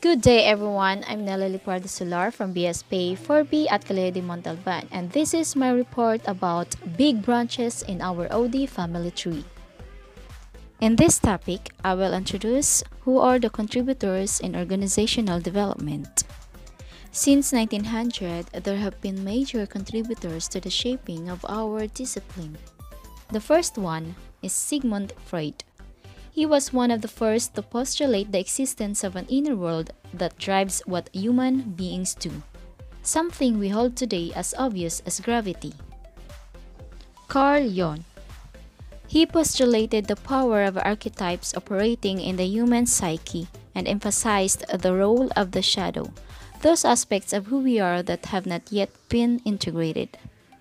Good day everyone, I'm Nella Lipardo Solar from BSP 4B at Caleo de Montalban, and this is my report about big branches in our OD family tree. In this topic, I will introduce who are the contributors in organizational development. Since 1900, there have been major contributors to the shaping of our discipline. The first one is Sigmund Freud. He was one of the first to postulate the existence of an inner world that drives what human beings do, something we hold today as obvious as gravity. Carl Jung. He postulated the power of archetypes operating in the human psyche and emphasized the role of the shadow, those aspects of who we are that have not yet been integrated.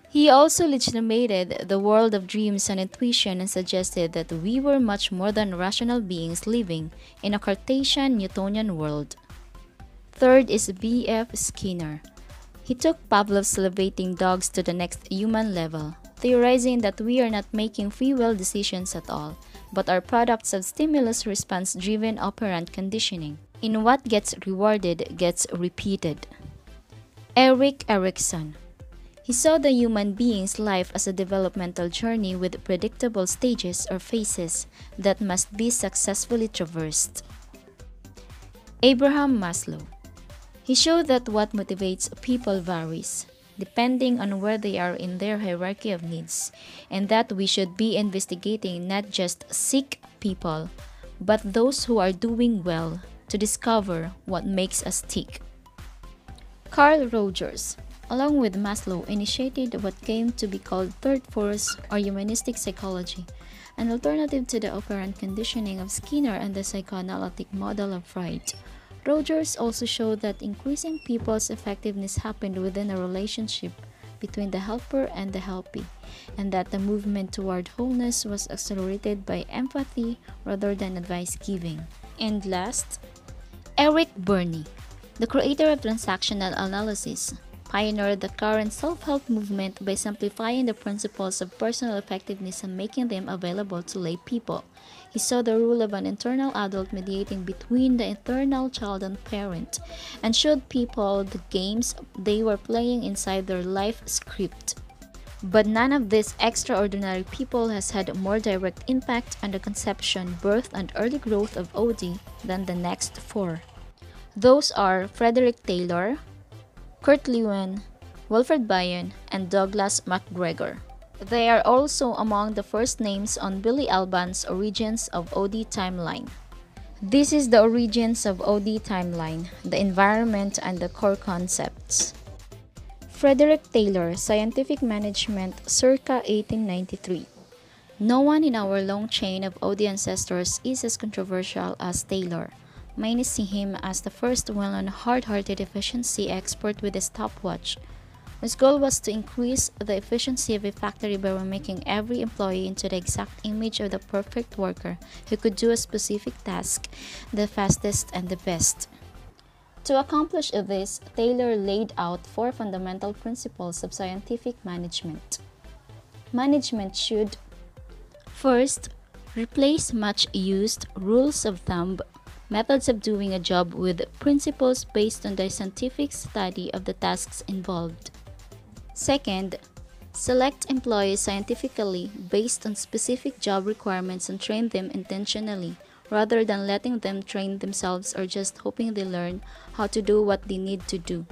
He also legitimated the world of dreams and intuition and suggested that we were much more than rational beings living in a Cartesian Newtonian world. Third is B.F. Skinner. He took Pavlov's salivating dogs to the next human level, theorizing that we are not making free will decisions at all, but are products of stimulus-response-driven operant conditioning. In what gets rewarded gets repeated. Erik Erikson. He saw the human being's life as a developmental journey with predictable stages or phases that must be successfully traversed. Abraham Maslow. He showed that what motivates people varies, depending on where they are in their hierarchy of needs, and that we should be investigating not just sick people, but those who are doing well to discover what makes us tick. Carl Rogers, along with Maslow, initiated what came to be called third force or humanistic psychology, an alternative to the operant conditioning of Skinner and the psychoanalytic model of Freud. Rogers also showed that increasing people's effectiveness happened within a relationship between the helper and the helpee, and that the movement toward wholeness was accelerated by empathy rather than advice giving. And last, Eric Berne, the creator of transactional analysis, pioneered the current self-help movement by simplifying the principles of personal effectiveness and making them available to lay people. He saw the role of an internal adult mediating between the internal child and parent, and showed people the games they were playing inside their life script. But none of these extraordinary people has had a more direct impact on the conception, birth, and early growth of OD than the next four. Those are Frederick Taylor, Kurt Lewin, Wilfred Bion, and Douglas MacGregor. They are also among the first names on Billy Alban's Origins of OD Timeline. This is the origins of OD Timeline, the environment, and the core concepts. Frederick Taylor, Scientific Management, circa 1893. No one in our long chain of OD ancestors is as controversial as Taylor. Many see him as the first well-known hard-hearted efficiency expert with a stopwatch. His goal was to increase the efficiency of a factory by making every employee into the exact image of the perfect worker who could do a specific task the fastest and the best. To accomplish this, Taylor laid out four fundamental principles of scientific management. Management should, first, replace much used rules of thumb, methods of doing a job with principles based on the scientific study of the tasks involved. Second, select employees scientifically based on specific job requirements and train them intentionally, rather than letting them train themselves or just hoping they learn how to do what they need to do.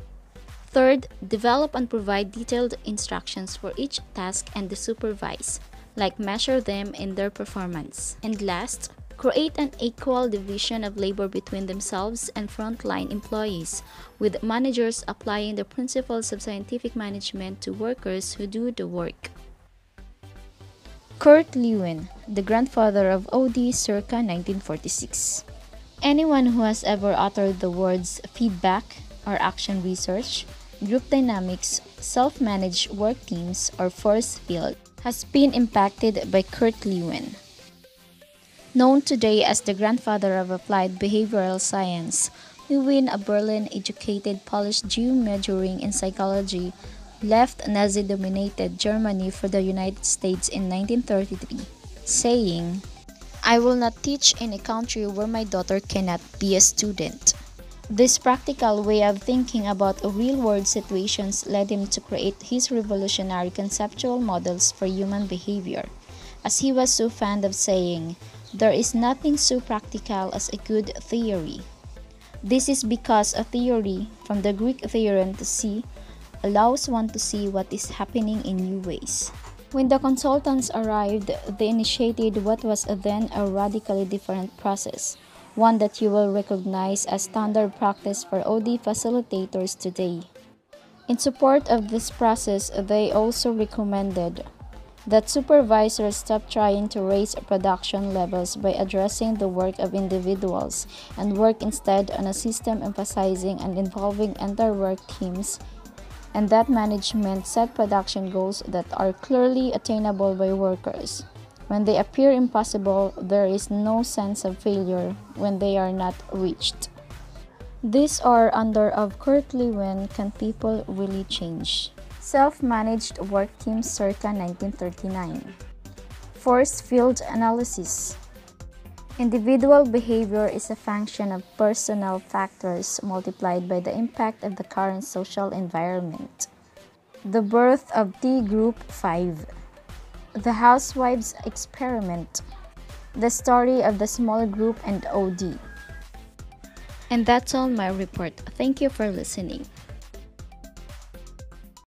Third, develop and provide detailed instructions for each task and supervise, like measure them in their performance. And last, create an equal division of labor between themselves and frontline employees, with managers applying the principles of scientific management to workers who do the work. Kurt Lewin, the grandfather of OD circa 1946. Anyone who has ever uttered the words feedback or action research, group dynamics, self-managed work teams, or force field has been impacted by Kurt Lewin. Known today as the grandfather of applied behavioral science, Lewin, a Berlin-educated Polish Jew majoring in psychology, left Nazi-dominated Germany for the United States in 1933, saying, "I will not teach in a country where my daughter cannot be a student." This practical way of thinking about real-world situations led him to create his revolutionary conceptual models for human behavior. As he was so fond of saying, there is nothing so practical as a good theory. This is because a theory, from the Greek theorein to see, allows one to see what is happening in new ways. When the consultants arrived, they initiated what was then a radically different process, one that you will recognize as standard practice for OD facilitators today. In support of this process, they also recommended that supervisors stop trying to raise production levels by addressing the work of individuals and work instead on a system emphasizing and involving entire work teams, and that management set production goals that are clearly attainable by workers. When they appear impossible, there is no sense of failure when they are not reached. These are under of Kurt Lewin, Can People Really Change? Self-managed work teams circa 1939. Force field analysis. Individual behavior is a function of personal factors multiplied by the impact of the current social environment. The birth of T Group 5. The Housewives Experiment. The story of the small group and OD. And that's all my report. Thank you for listening.